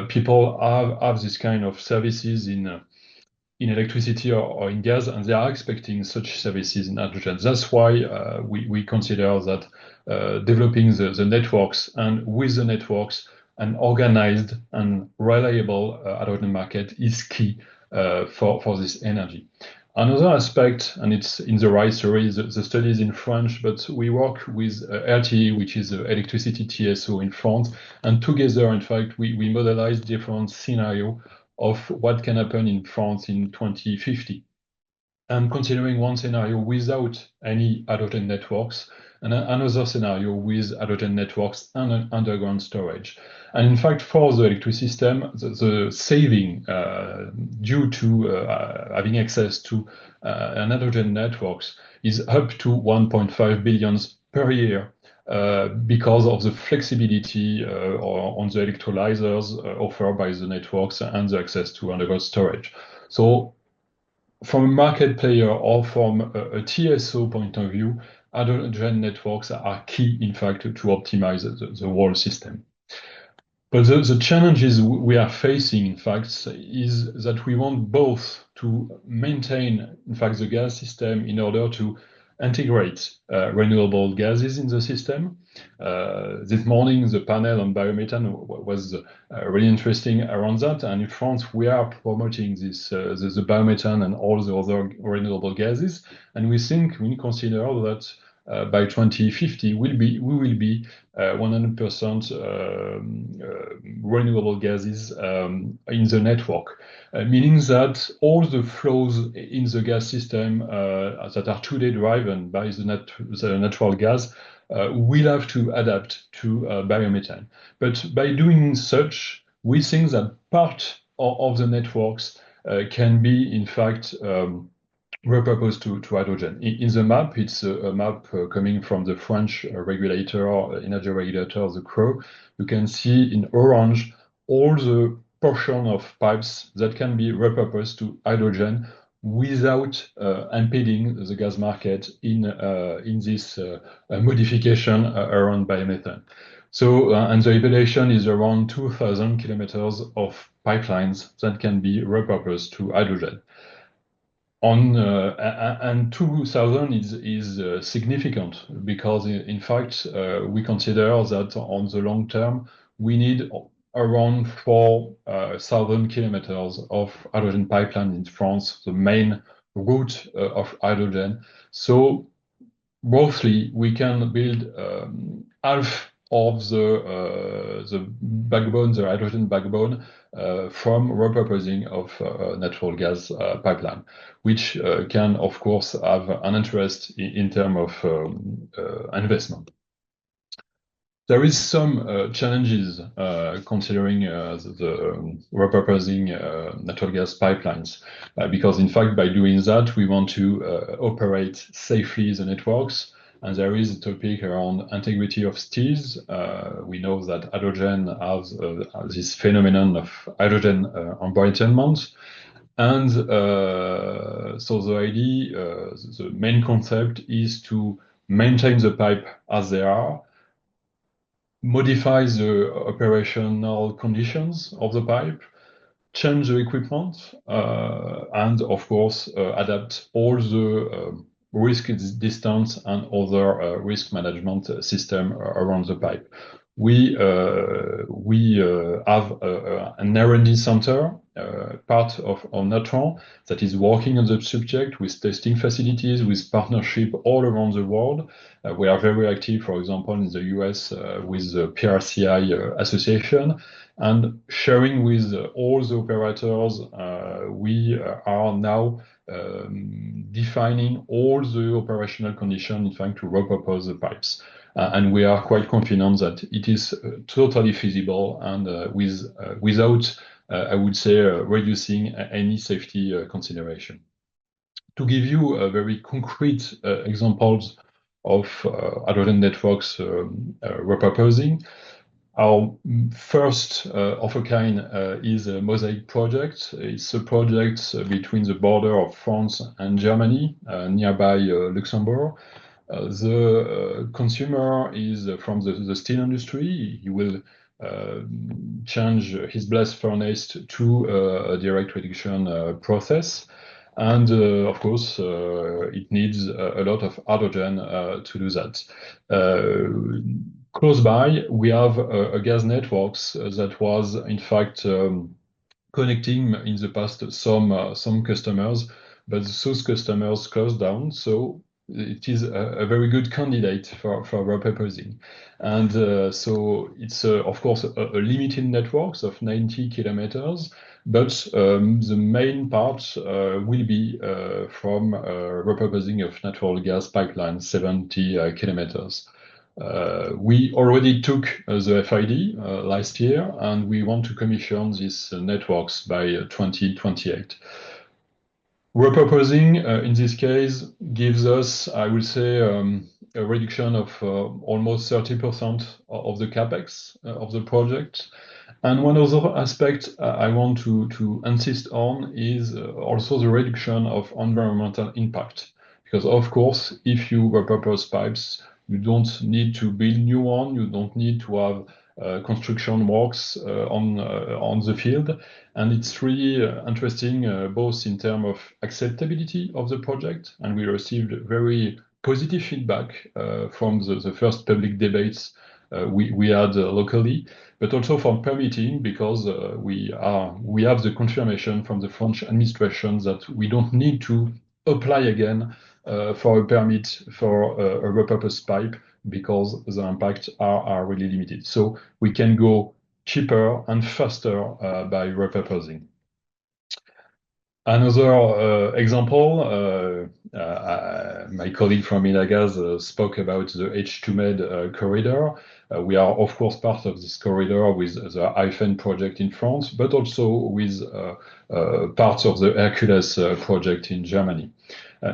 People have this kind of services in electricity or in gas, and they are expecting such services in hydrogen. That's why we consider that developing the networks, and with the networks, an organized and reliable hydrogen market is key for this energy. Another aspect, and it's in the right story, the study is in French, but we work with RTE, which is the electricity TSO in France, and together, in fact, we modelize different scenarios of what can happen in France in 2050. And considering one scenario without any hydrogen networks, and another scenario with hydrogen networks and underground storage. And in fact, for the electric system, the saving due to having access to hydrogen networks is up to 1.5 billion per year because of the flexibility on the electrolyzers offered by the networks and the access to underground storage. So from a market player or from a TSO point of view, hydrogen networks are key, in fact, to optimize the whole system. But the challenges we are facing, in fact, is that we want both to maintain, in fact, the gas system in order to integrate renewable gases in the system. This morning, the panel on biomethane was really interesting around that. And in France, we are promoting this the biomethane and all the other renewable gases. And we think we consider that by 2050, we will be 100% renewable gases in the network, meaning that all the flows in the gas system that are today driven by the natural gas will have to adapt to biomethane. But by doing such, we think that part of the networks can be, in fact, repurposed to hydrogen. In the map, it's a map coming from the French regulator, energy regulator, the CRO. You can see in orange all the portion of pipes that can be repurposed to hydrogen without impeding the gas market in this modification around biomethane. So, and the evaluation is around 2,000 kilometers of pipelines that can be repurposed to hydrogen. And 2,000 is significant because, in fact, we consider that on the long term, we need around 4,000 kilometers of hydrogen pipeline in France, the main route of hydrogen. So roughly, we can build half of the backbone, the hydrogen backbone, from repurposing of natural gas pipeline, which can, of course, have an interest in terms of investment. There is some challenges considering the repurposing natural gas pipelines, because in fact, by doing that, we want to operate safely the networks. And there is a topic around integrity of steels. We know that hydrogen has this phenomenon of hydrogen embrittlement. And so the idea, the main concept is to maintain the pipe as they are, modify the operational conditions of the pipe, change the equipment, and of course, adapt all the risk distance and other risk management system around the pipe. We have an R&D center, part of Natron, that is working on the subject with testing facilities, with partnership all around the world. We are very active, for example, in the US with the PRCI association, and sharing with all the operators. We are now defining all the operational conditions, in fact, to repurpose the pipes. And we are quite confident that it is totally feasible and without, I would say, reducing any safety consideration. To give you a very concrete examples of hydrogen networks repurposing, our first of a kind is a Mosaic project. It's a project between the border of France and Germany, nearby Luxembourg. The consumer is from the steel industry. He will change his blast furnace to a direct reduction process. And of course, it needs a lot of hydrogen to do that. Close by, we have a gas networks that was, in fact, connecting in the past some customers, but those customers closed down. So it is a very good candidate for repurposing. And so it's, of course, a limited networks of 90 kilometers, but the main part will be from repurposing of natural gas pipeline, 70 kilometers. We already took the FID last year, and we want to commission these networks by 2028. Repurposing, in this case, gives us, I would say, a reduction of almost 30% of the capex of the project. And one other aspect I want to insist on is also the reduction of environmental impact. Because, of course, if you repurpose pipes, you don't need to build new one. You don't need to have construction works on the field. And it's really interesting, both in terms of acceptability of the project, and we received very positive feedback from the first public debates we had locally, but also from permitting, because we have the confirmation from the French administration that we don't need to apply again for a permit for a repurposed pipe, because the impacts are really limited. So we can go cheaper and faster by repurposing. Another example, my colleague from Inagaz spoke about the H2Med corridor. We are, of course, part of this corridor with the IFN project in France, but also with parts of the Hercules project in Germany.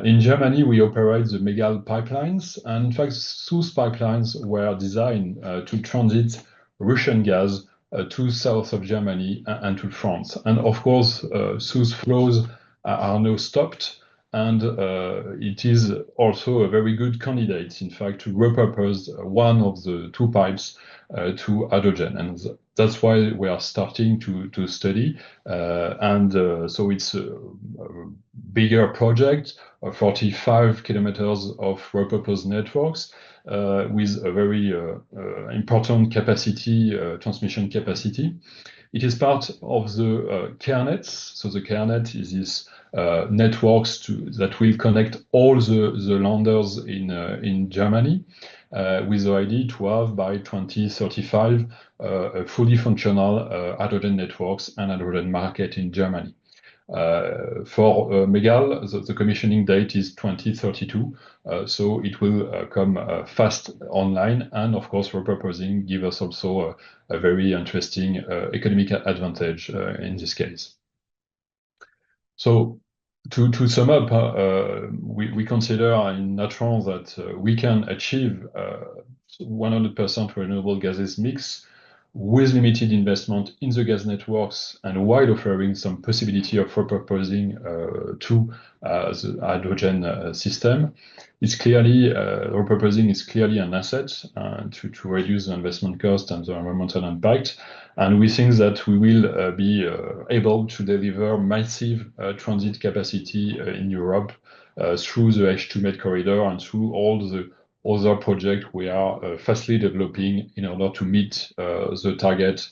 In Germany, we operate the Megal pipelines, and in fact, those pipelines were designed to transit Russian gas to south of Germany and to France. And of course, those flows are now stopped, and it is also a very good candidate, in fact, to repurpose one of the two pipes to hydrogen. And that's why we are starting to study. So it's a bigger project, 45 kilometers of repurposed networks with a very important capacity, transmission capacity. It is part of the CareNets. So the CareNet is this networks that will connect all the landers in Germany, with the idea to have by 2035 fully functional hydrogen networks and hydrogen market in Germany. For Megal, the commissioning date is 2032, so it will come fast online, and of course repurposing gives us also a very interesting economic advantage in this case. So to sum up, we consider in Natron that we can achieve 100% renewable gases mix with limited investment in the gas networks, and while offering some possibility of repurposing to the hydrogen system. It's clearly, repurposing is clearly an asset to reduce the investment cost and the environmental impact. And we think that we will be able to deliver massive transit capacity in Europe through the H2Med corridor and through all the other projects we are fastly developing in order to meet the target,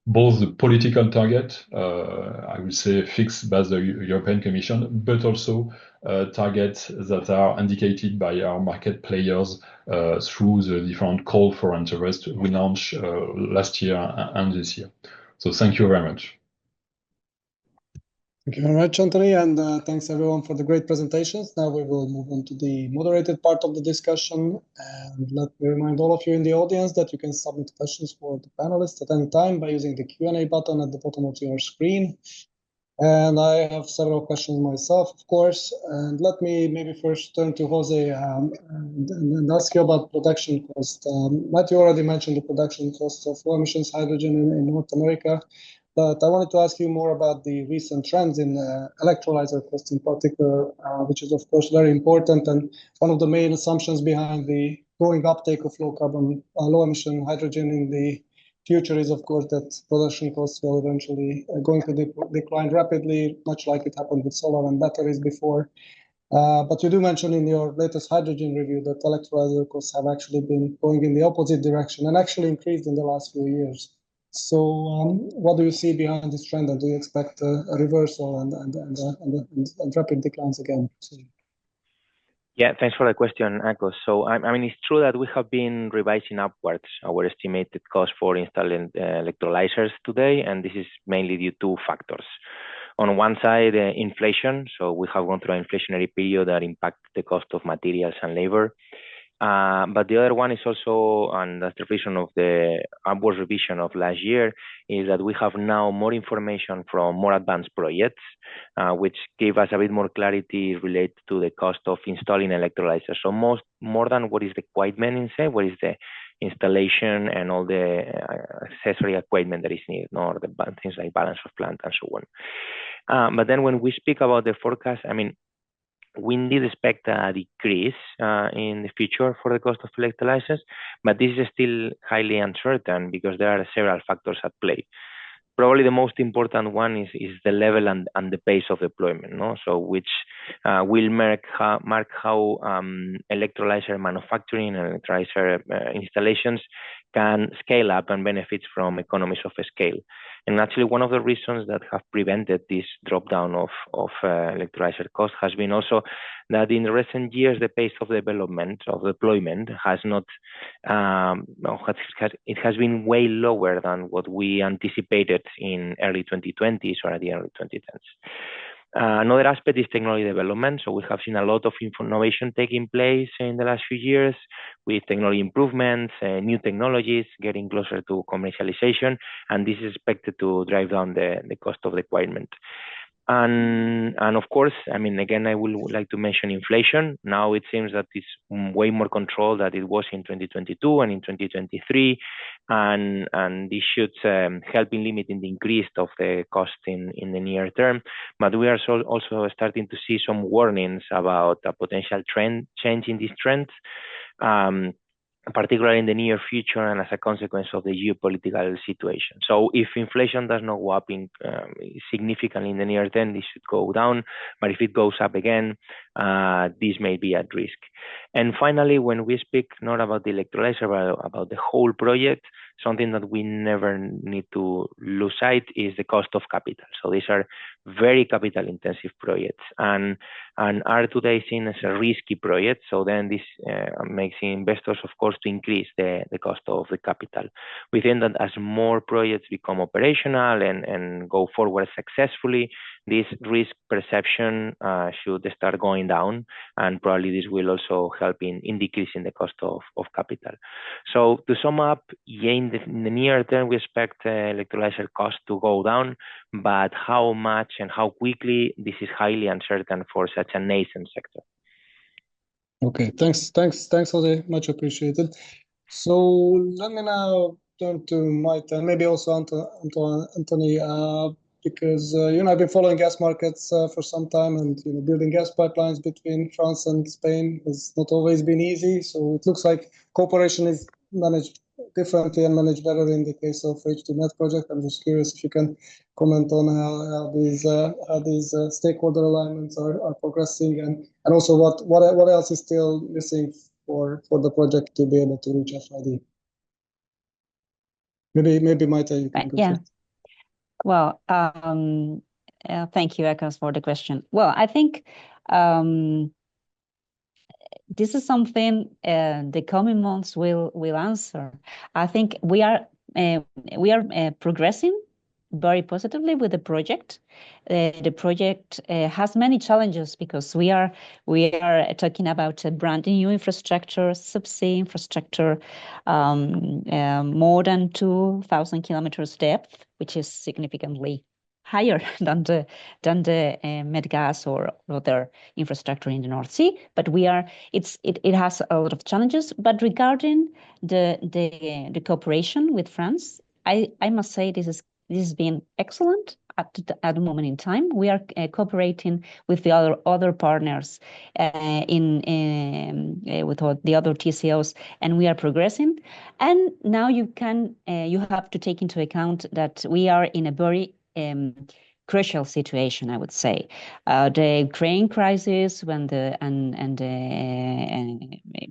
both the political target, I would say fixed by the European Commission, but also targets that are indicated by our market players through the different call for interest we launched last year and this year. So thank you very much. Thank you very much, Anthony, and thanks everyone for the great presentations. Now we will move on to the moderated part of the discussion, and let me remind all of you in the audience that you can submit questions for the panelists at any time by using the Q&A button at the bottom of your screen. And I have several questions myself, of course, and let me maybe first turn to Jose and ask you about production cost. Matthew already mentioned the production cost of low emissions hydrogen in North America. But I wanted to ask you more about the recent trends in electrolyzer costs in particular, which is, of course, very important. And one of the main assumptions behind the growing uptake of low-carbon, low-emission hydrogen in the future is, of course, that production costs will eventually going to decline rapidly, much like it happened with solar and batteries before. But you do mention in your latest hydrogen review that electrolyzer costs have actually been going in the opposite direction and actually increased in the last few years. So what do you see behind this trend, and do you expect a reversal and rapid declines again? Yeah, thanks for the question, Akos. So, I mean, it's true that we have been revising upwards our estimated cost for installing electrolyzers today, and this is mainly due to factors. On one side, inflation. So we have gone through an inflationary period that impacted the cost of materials and labor. But the other one is also, and that's the reason of the upward revision of last year, is that we have now more information from more advanced projects, which gave us a bit more clarity related to the cost of installing electrolyzers. So more than what is the equipment inside, what is the installation and all the accessory equipment that is needed, or the things like balance of plant and so on. But then when we speak about the forecast, I mean, we did expect a decrease in the future for the cost of electrolyzers, but this is still highly uncertain because there are several factors at play. Probably the most important one is the level and the pace of deployment, no? So which will mark how electrolyzer manufacturing and electrolyzer installations can scale up and benefit from economies of scale. And actually, one of the reasons that have prevented this drop down of electrolyzer cost has been also that in the recent years, the pace of deployment has not, it has been way lower than what we anticipated in early 2020s or at the early 2010s. Another aspect is technology development. So we have seen a lot of innovation taking place in the last few years with technology improvements, new technologies getting closer to commercialization, and this is expected to drive down the cost of the equipment. And of course, I mean, again, I would like to mention inflation. Now it seems that it's way more controlled than it was in 2022 and in 2023. and this should help in limiting the increase of the cost in the near term. But we are also starting to see some warnings about a potential change in these trends, particularly in the near future and as a consequence of the geopolitical situation. So if inflation does not go up significantly in the near term, this should go down. But if it goes up again, this may be at risk. And finally, when we speak not about the electrolyzer, but about the whole project, something that we never need to lose sight is the cost of capital. So these are very capital intensive projects and are today seen as a risky project. So then this makes investors, of course, to increase the cost of the capital. We think that as more projects become operational and go forward successfully, this risk perception should start going down, and probably this will also help in decreasing the cost of capital. So to sum up, yeah, in the near term, we expect electrolyzer cost to go down, but how much and how quickly, this is highly uncertain for such a nascent sector. Okay, thanks, Jose, much appreciated. So let me now turn to Maite and maybe also Anthony, because I've been following gas markets for some time, and building gas pipelines between France and Spain has not always been easy. So it looks like cooperation is managed differently and managed better in the case of H2Met project. I'm just curious if you can comment on how these stakeholder alignments are progressing, and also what else is still missing for the project to be able to reach FID. Maybe Maite, you can go first. Well, thank you, Akos, for the question. Well, I think this is something the coming months will answer. I think we are progressing very positively with the project. The project has many challenges because we are talking about a brand new infrastructure, subsea infrastructure, more than 2,000 kilometers depth, which is significantly higher than the med gas or other infrastructure in the North Sea. But it has a lot of challenges. But regarding the cooperation with France, I must say this has been excellent at the moment in time. We are cooperating with the other partners with the other TCOs, and we are progressing. And now you have to take into account that we are in a very crucial situation, I would say. The Ukraine crisis,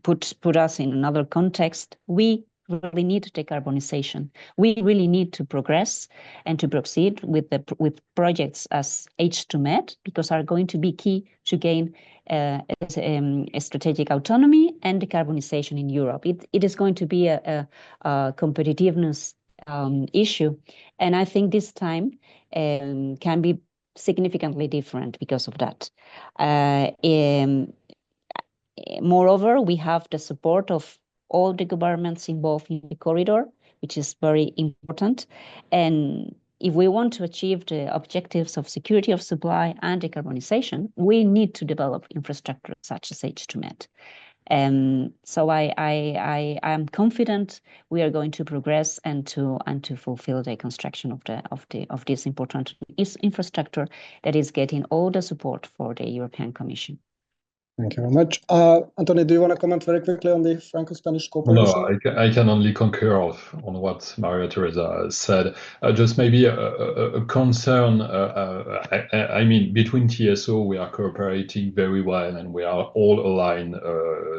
put us in another context. We really need decarbonization. We really need to progress and to proceed with projects as H2Met, because are going to be key to gain a strategic autonomy and decarbonization in Europe. It is going to be a competitiveness issue, and I think this time can be significantly different because of that. Moreover, we have the support of all the governments involved in the corridor, which is very important. And if we want to achieve the objectives of security of supply and decarbonization, we need to develop infrastructure such as H2Met. So I am confident we are going to progress and to fulfill the construction of this important infrastructure that is getting all the support for the European Commission. Thank you very much. Anthony, do you want to comment very quickly on the Franco-Spanish cooperation? No, I can only concur on what Maria Teresa said. Just maybe a concern. I mean, between TSO, we are cooperating very well, and we are all aligned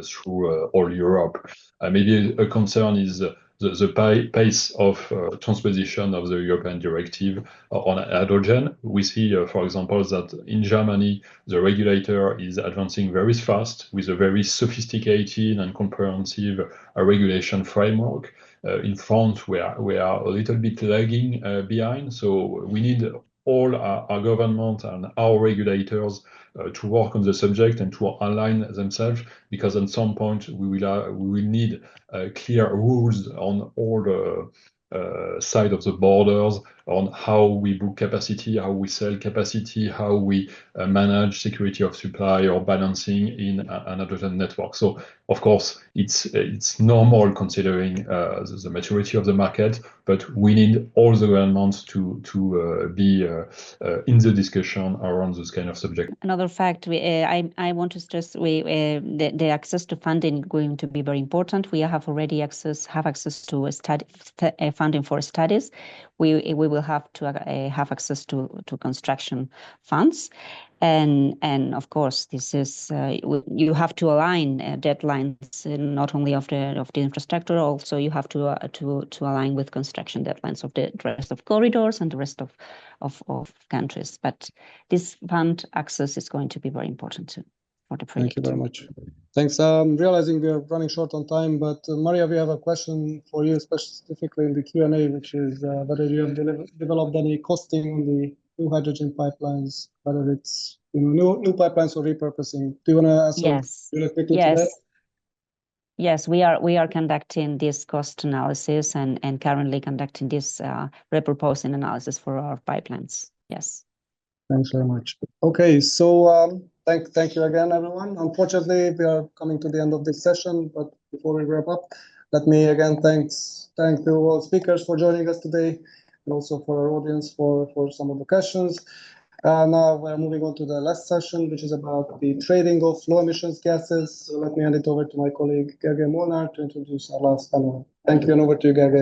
through all Europe. Maybe a concern is the pace of transposition of the European directive on hydrogen. We see, for example, that in Germany, the regulator is advancing very fast with a very sophisticated and comprehensive regulation framework. In France, we are a little bit lagging behind. So we need all our government and our regulators to work on the subject and to align themselves, because at some point we will need clear rules on all side of the borders on how we book capacity, how we sell capacity, how we manage security of supply or balancing in an hydrogen network. So, of course, it's normal considering the maturity of the market, but we need all the governments to be in the discussion around this kind of subject. Another fact, I want to stress, the access to funding is going to be very important. We have already have access to funding for studies. We will have to have access to construction funds, and of course this is you have to align deadlines not only of the infrastructure, also you have to align with construction deadlines of the rest of corridors and the rest of countries. But this fund access is going to be very important too for the project. Thank you very much. Thanks. Realizing we are running short on time, but Maria, we have a question for you specifically in the Q&A, which is whether you have developed any costing on the new hydrogen pipelines, whether it's new pipelines or repurposing. Do you want to answer really quickly to that? Yes, we are conducting this cost analysis and currently conducting this repurposing analysis for our pipelines. Yes. Thanks very much. Okay, so thank you again, everyone. Unfortunately, we are coming to the end of this session, but before we wrap up, let me again thank to all speakers for joining us today, and also for our audience for some of the questions. Now we're moving on to the last session, which is about the trading of low emissions gases. So let me hand it over to my colleague Gergely Molnár to introduce our last panel. Thank you, and over to you, Gergely.